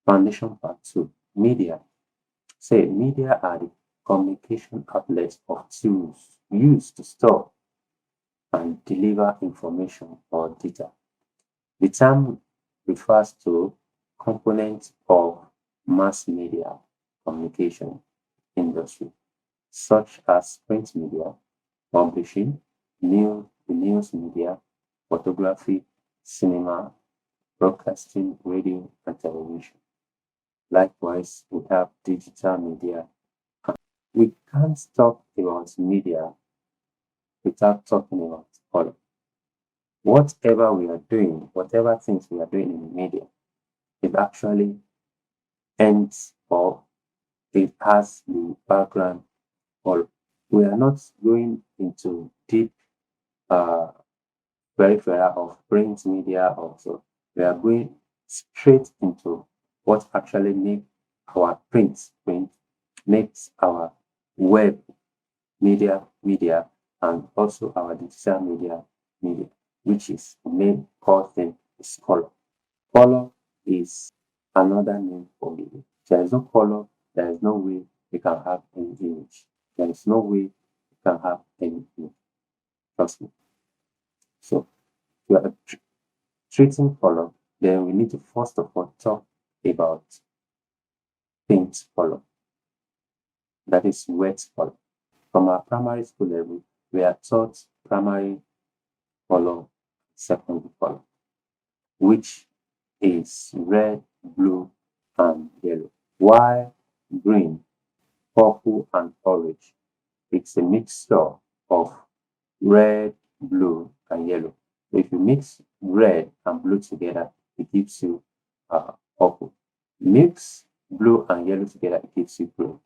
Foundation Part 2, Media. Say, media are the communication outlets of tools used to store and deliver information or data. The term refers to components of mass media communication industry, such as print media, publishing, news media, photography, cinema, broadcasting, radio, and television. Likewise, we have digital media. We can't talk about media without talking about color. Whatever we are doing, whatever things we are doing in media, it actually ends or it has the background color. We are not going into deep uh, peripheral of print media also. We are going straight into what actually makes our print, makes our web media, and also our digital media, which is the main core thing is color. Color is another name for media. There is no color, there is no way we can have any image. There is no way we can have any image. Trust me. So we are treating color, then we need to first of all talk about paint color. That is wet color. From our primary school level, we are taught primary color, secondary color, which is red, blue, and yellow. While green, purple, and orange, it's a mixture of red, blue, and yellow. If you mix red and blue together, it gives you purple. Mix blue and yellow together, it gives you green.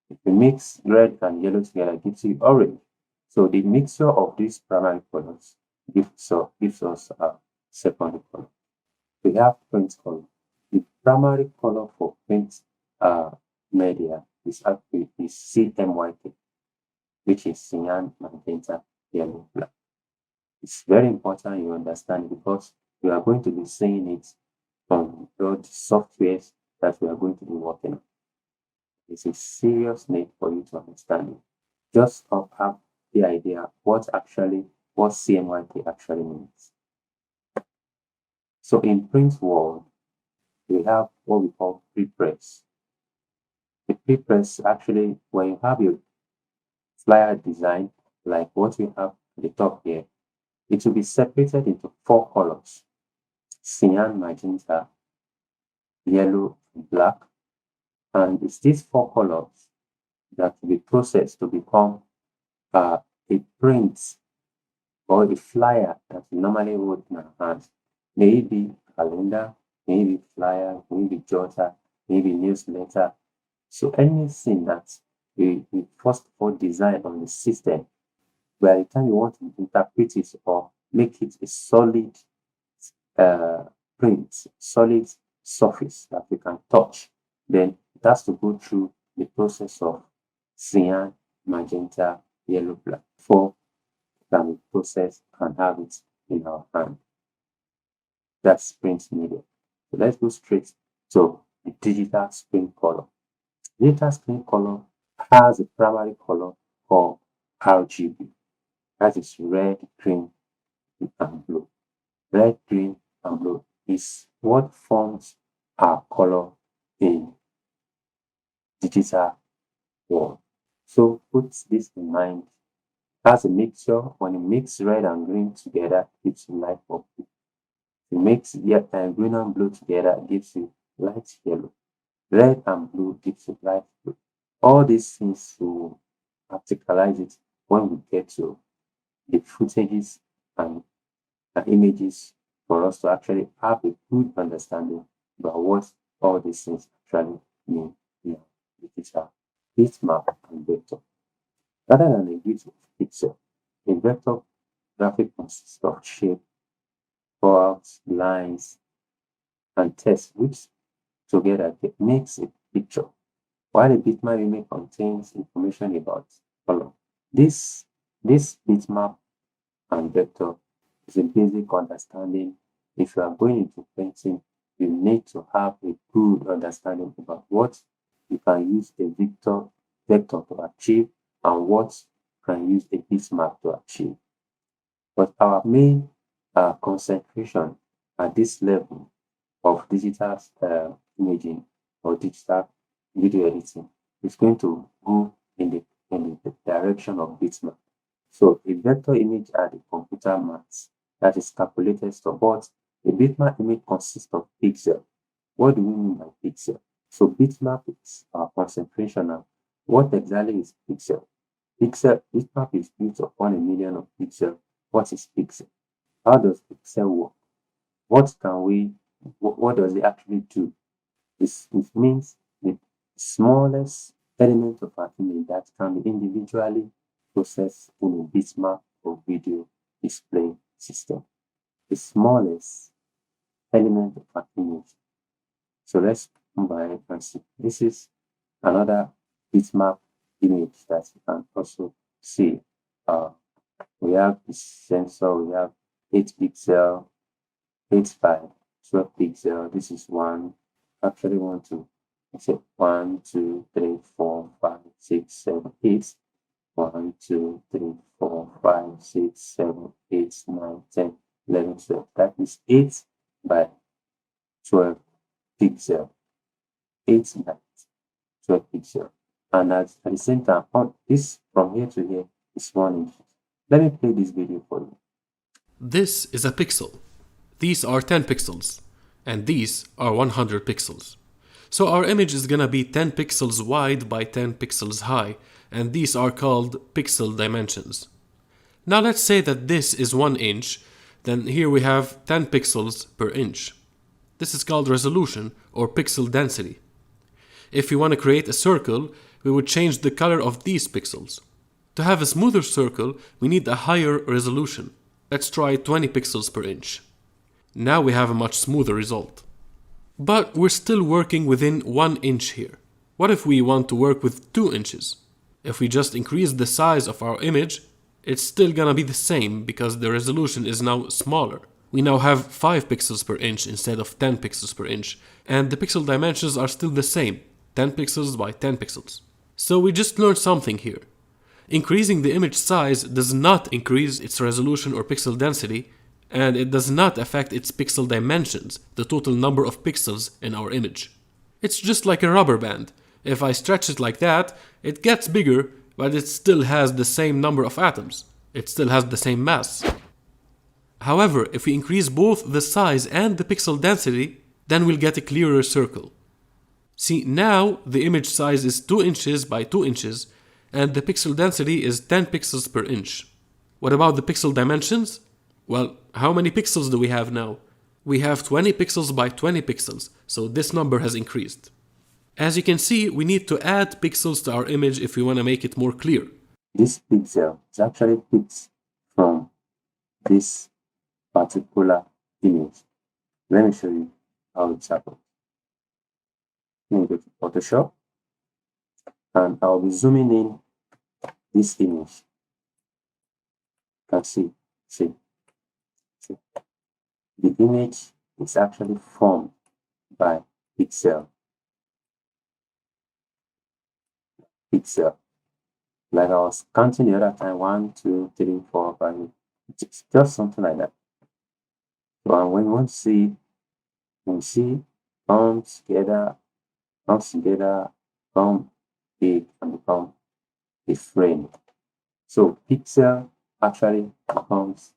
If you mix red and yellow together, it gives you orange. So the mixture of these primary colors gives us a secondary color. We have print color. The primary color for print media is actually CMYK, which is cyan, magenta, yellow, black. It's very important you understand because we are going to be seeing it on all the softwares that we are going to be working on. It's a serious need for you to understand it. Just have the idea what CMYK actually means. So in print world, we have what we call prepress. The prepress actually, when you have your flyer design, like what we have at the top here, it will be separated into 4 colors: cyan, magenta, yellow, and black. And it's these 4 colors that will be processed to become a print or a flyer that we normally hold in our hands. Maybe calendar, maybe flyer, maybe jotter, maybe newsletter. So anything that we first of all design on the system, by the time you want to interpret it or make it a solid print, solid surface that we can touch, then it has to go through the process of cyan, magenta, yellow, black before it can be processed and have it in our hand. That's print media. So let's go straight to the digital screen color. Digital screen color has a primary color called RGB. That is red, green, and blue. Red, green, and blue is what forms our color in digital world. So put this in mind. As a mixture, when you mix red and green together, it gives you light purple. You mix green and blue together, it gives you light yellow. Red and blue gives you light blue. All these things to practicalize it when we get to the footages and images for us to actually have a good understanding about what all these things actually mean in digital bitmap and vector. Rather than a beautiful picture, a vector graphic consists of shape, curves, lines, and text, which together makes a picture. While a bitmap image contains information about color, this bitmap and vector is a basic understanding if you are going into painting you need to have a good understanding about what you can use a vector to achieve and what you can use a bitmap to achieve. But our main concentration at this level of digital imaging or digital video editing is going to go in the direction of bitmap. So a vector image are the computer maths that is calculated stuff, but a bitmap image consists of pixel. What do we mean by pixel? So bitmap is our concentration now. What exactly is pixel? Bitmap is built upon a million of pixels. What is pixel? How does pixel work? What does it actually do? It means the smallest element of an image that can be individually processed in a bitmap or video display system. The smallest element of an image. So let's move ahead and see. This is another bitmap image that you can also see. We have the sensor, we have 8 pixel, 8 by 12 pixel. This is one. Actually, want to say 1, 2, 3, 4, 5, 6, 7, 8. 1, 2, 3, 4, 5, 6, 7, 8, 9, 10, 11, 12. That is 8 by 12 pixel. 8 by 12 pixel. And at the same time, on this from here to here is 1 inch. Let me play this video for you. This is a pixel. These are 10 pixels. And these are 100 pixels. So our image is gonna be 10 pixels wide by 10 pixels high, and these are called pixel dimensions. Now let's say that this is 1 inch, then here we have 10 pixels per inch. This is called resolution or pixel density. If we want to create a circle, we would change the color of these pixels. To have a smoother circle, we need a higher resolution. Let's try 20 pixels per inch. Now we have a much smoother result. But we're still working within 1 inch here. What if we want to work with 2 inches? If we just increase the size of our image, it's still gonna be the same because the resolution is now smaller. We now have 5 pixels per inch instead of 10 pixels per inch, and the pixel dimensions are still the same, 10 pixels by 10 pixels. So we just learned something here. Increasing the image size does not increase its resolution or pixel density, and it does not affect its pixel dimensions, the total number of pixels in our image. It's just like a rubber band. If I stretch it like that, it gets bigger, but it still has the same number of atoms. It still has the same mass. However, if we increase both the size and the pixel density, then we'll get a clearer circle. See, now the image size is 2 inches by 2 inches, and the pixel density is 10 pixels per inch. What about the pixel dimensions? Well, how many pixels do we have now? We have 20 pixels by 20 pixels, so this number has increased. As you can see, we need to add pixels to our image if we want to make it more clear. This pixel is actually picked from this particular image. Let me show you how it's happened. Let me go to Photoshop, and I'll be zooming in this image. You can see. The image is actually formed by pixel. Like I was counting the other time, 1, 2, 3, 4, 5. It's just something like that. So when you want to see, you can see comes together, come big and become a frame. So pixel actually becomes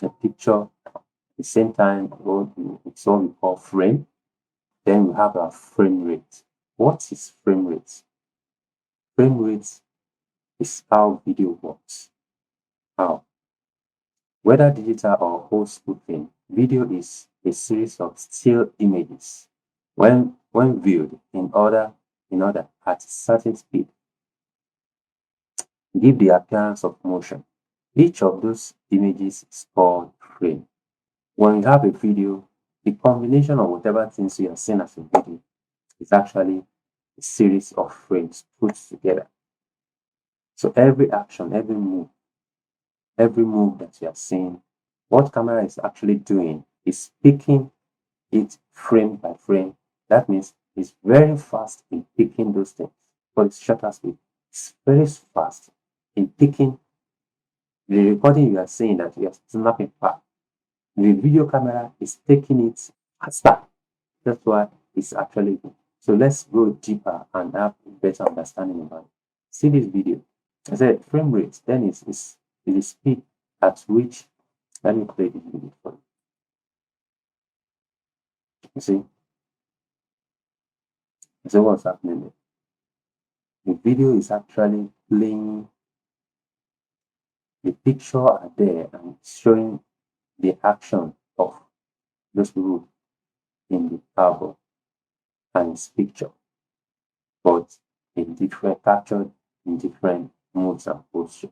a picture. At the same time, it's what we call frame. Then we have our frame rate. What is frame rate? Frame rate is how video works. How? Whether digital or old school thing, video is a series of still images. When viewed in order at a certain speed, give the appearance of motion. Each of those images is called frame. When you have a video, the combination of whatever things you are seeing as a video is actually a series of frames put together. So every action, every move that you are seeing, what camera is actually doing is picking it frame by frame. That means it's very fast in picking those things. For its shutter speed, it's very fast in picking the recording you are saying that you are snapping back. The video camera is taking it faster. That's why it's actually good. So let's go deeper and have a better understanding about it. See this video. I said frame rate, then is the speed at which, let me play this video for you. You see? So what's happening there? The video is actually playing, the picture are there and showing the action of those people in the album and its picture, but in different captured in different moods and posture.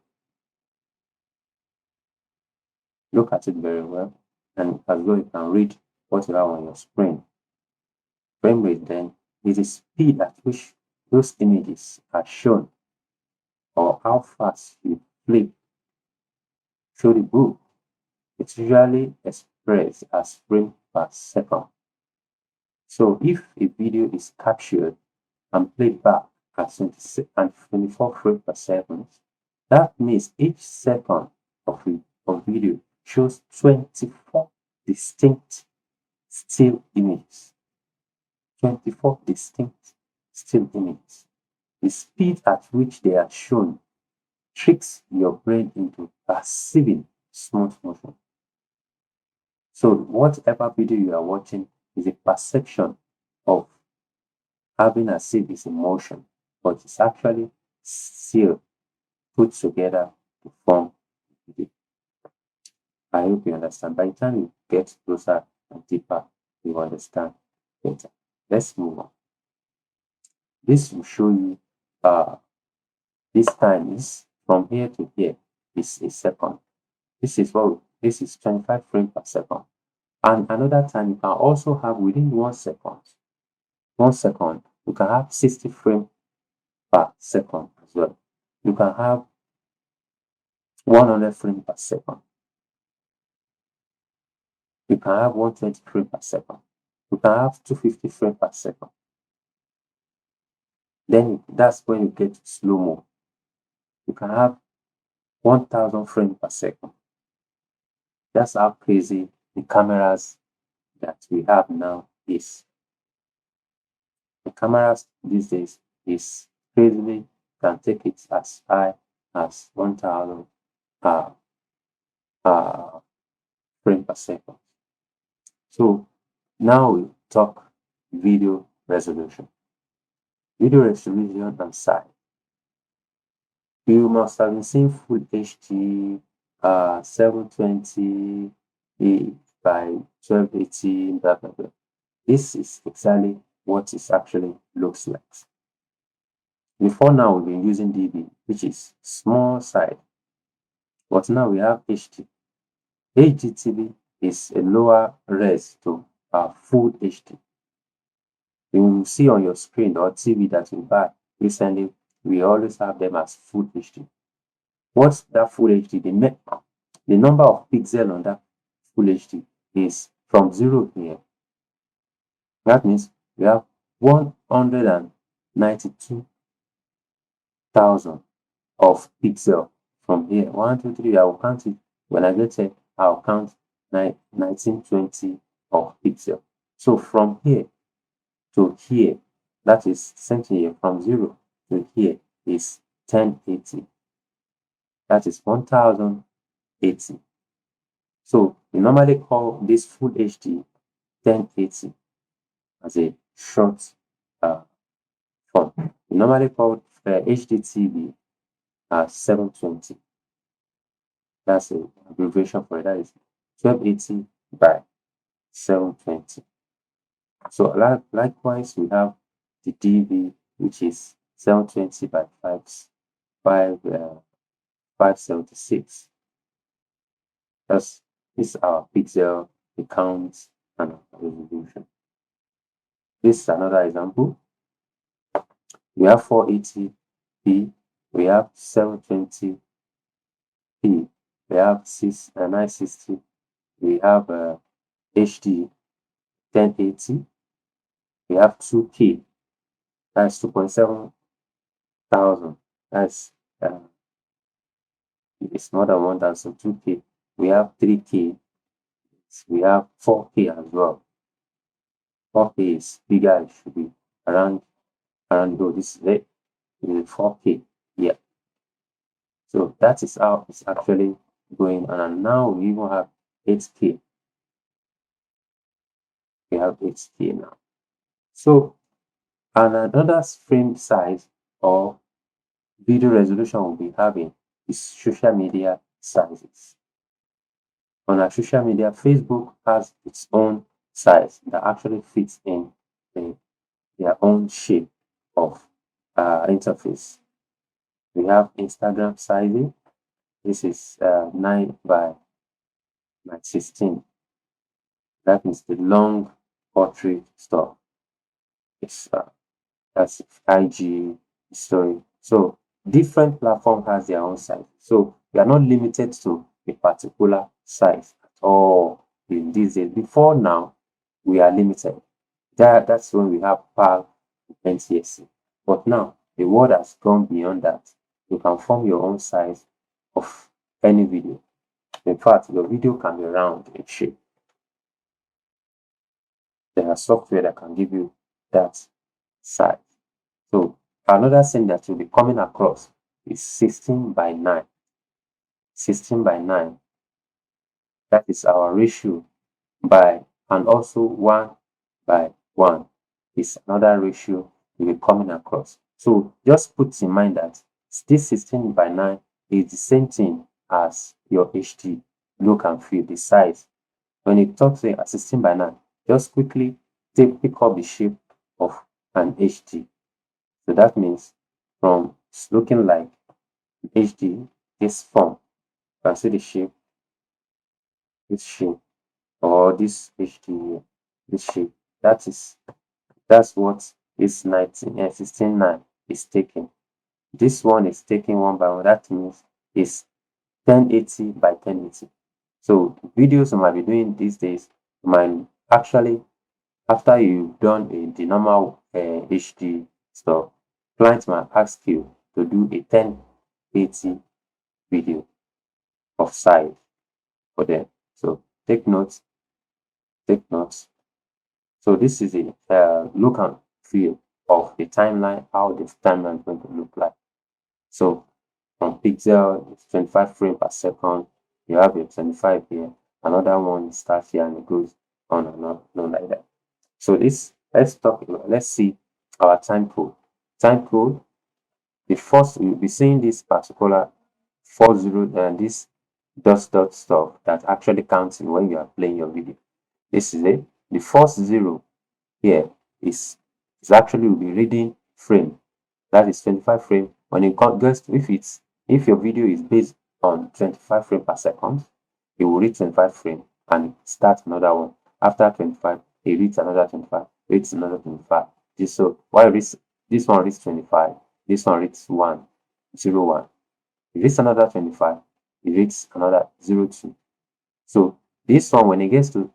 Look at it very well, and as well you can read what you have on your screen. Frame rate then is the speed at which those images are shown, or how fast you flip through the book. It's usually expressed as frame per second. So if a video is captured and played back at 24 frames per second, that means each second of video shows 24 distinct still images. 24 distinct still images. The speed at which they are shown tricks your brain into perceiving smooth motion. So whatever video you are watching is a perception of having as if it's in motion, but it's actually still put together to form a video. I hope you understand. By the time you get closer and deeper, you understand better. Let's move on. This will show you this time is from here to here is a second. This is 25 frames per second. And another time you can also have within 1 second. 1 second, you can have 60 frames per second as well. You can have 100 frames per second. You can have 120 frames per second. You can have 250 frames per second. Then that's when you get slow-mo. You can have 1000 frames per second. That's how crazy the cameras that we have now is. The cameras these days is crazily can take it as high as 1000 frames per second. So now we talk video resolution. Video resolution and size. You must have been seeing full HD 720 by 1280, blah, blah, blah. This is exactly what it actually looks like. Before now, we've been using DB, which is small side, but now we have HD. HD TV is a lower res to full HD. You will see on your screen or TV that you buy recently, we always have them as full HD. What's that full HD? The number of pixels on that full HD is from 0 here. That means we have 192,000 of pixel from here. 1, 2, 3, I will count it. When I get it, I'll count 1920 of pixel. So from here to here, that is same thing here, from 0 to here is 1080. That is 1080. So we normally call this full HD 1080 as a short form. We normally call HD TV 720. That's an abbreviation for it. That is 1280 by 720. So likewise, we have the DV, which is 720 by 576. This is our pixel, the count, and resolution. This is another example. We have 480p, we have 720p, we have 960, we have HD, 1080. We have 2K, that's 2.7 thousand. That's it's more than 1,000. 2K. We have 3K. We have 4K as well. 4K is bigger. It should be around oh, this is it. It is 4K. Yeah. So that is how it's actually going on. And now we even have 8K. We have 8K now. So and another frame size or video resolution we'll be having is social media sizes. On our social media, Facebook has its own size that actually fits in their own shape of interface. We have Instagram sizing. This is 9 by 16. That is the long portrait stuff. It's that's IG story. So different platform has their own size. So we are not limited to a particular size at all in these days. Before now, we are limited. That's when we have PAC and NTSC. But now the world has gone beyond that. You can form your own size of any video. In fact, your video can be round in shape. There are software that can give you that size. So another thing that you'll be coming across is 16 by 9. 16 by 9. That is our ratio by, and also 1 by 1 is another ratio you'll be coming across. So just put in mind that this 16 by 9 is the same thing as your HD look and feel, the size. When it talks at 16 by 9, just quickly pick up the shape of an HD. So that means from looking like HD, this form, you can see the shape, this shape, or this HD, this shape. That's what this 16:9 is taking. This one is taking 1 by 1. That means it's 1080 by 1080. So videos you might be doing these days, you might actually, after you've done the normal HD stuff, clients might ask you to do a 1080 video of size for them. So take notes, take notes. So this is a look and feel of the timeline, how the timeline is going to look like. So from pixel, it's 25 frames per second. You have your 25 here. Another one starts here and it goes on and on like that. So let's see our time code. Time code, the first you'll be seeing this particular 40 and this dot stuff that actually counts in when you are playing your video. This is it. The first 0 here is actually will be reading frame. That is 25 frame. When it goes to, if your video is based on 25 frame per second, it will read 25 frame and start another one. After 25, it reads another 25, reads another 25. So while this one reads 25, this one reads 1, 0, 1. It reads another 25, it reads another 0, 2. So this one, when it gets to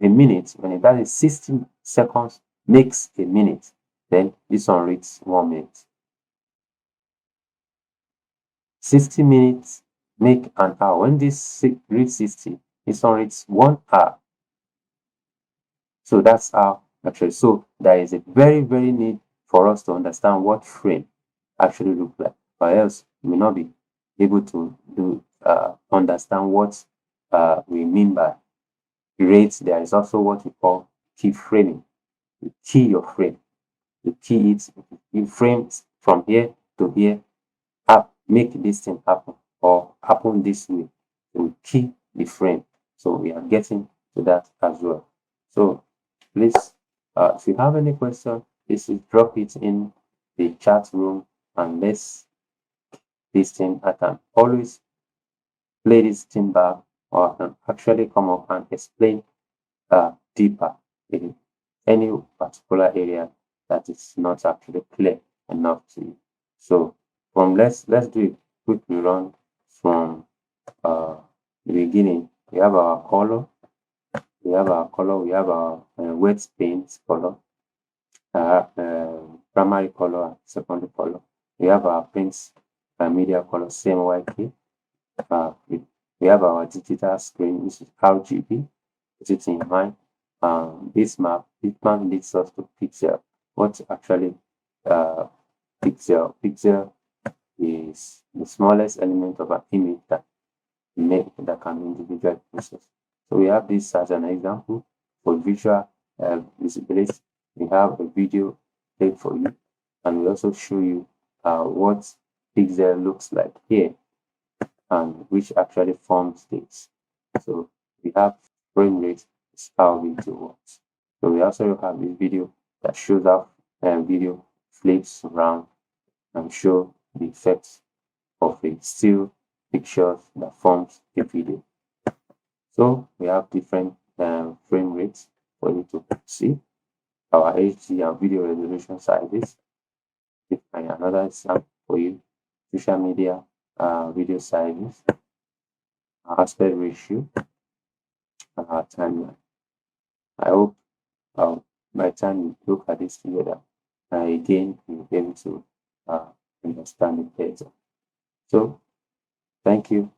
a minute, when it does 60 seconds makes a minute, then this one reads 1 minute. 60 minutes make an hour. When this reads 60, this one reads 1 hour. So that's how actually. So there is a very, very need for us to understand what frame actually look like, or else we will not be able to understand what we mean by rates. There is also what we call keyframing. You key your frame. You key it. You frame from here to here. Make this thing happen or happen this way. We key the frame. So we are getting to that as well. So please, if you have any question, please drop it in the chat room and let's this thing. I can always play this thing back, or I can actually come up and explain deeper in any particular area that is not actually clear enough to you. So let's do a quick rerun from the beginning. We have our color, we have our color, we have our wet paint color, primary color and secondary color. We have our print media color, CMYK. We have our digital screen, which is RGB. Put it in mind. This map leads us to pixel. What actually pixel? Pixel is the smallest element of an image that can be individually processed. So we have this as an example for visual visibility. We have a video played for you, and we also show you what pixel looks like here and which actually forms this. So we have frame rate is how video works. So we also have this video that shows how video flips around and show the effects of a still picture that forms a video. So we have different frame rates for you to see our HD and video resolution sizes. And another example for you, social media video sizes, aspect ratio, and our timeline. I hope by the time you look at this together, again, you'll be able to understand it better. So, thank you.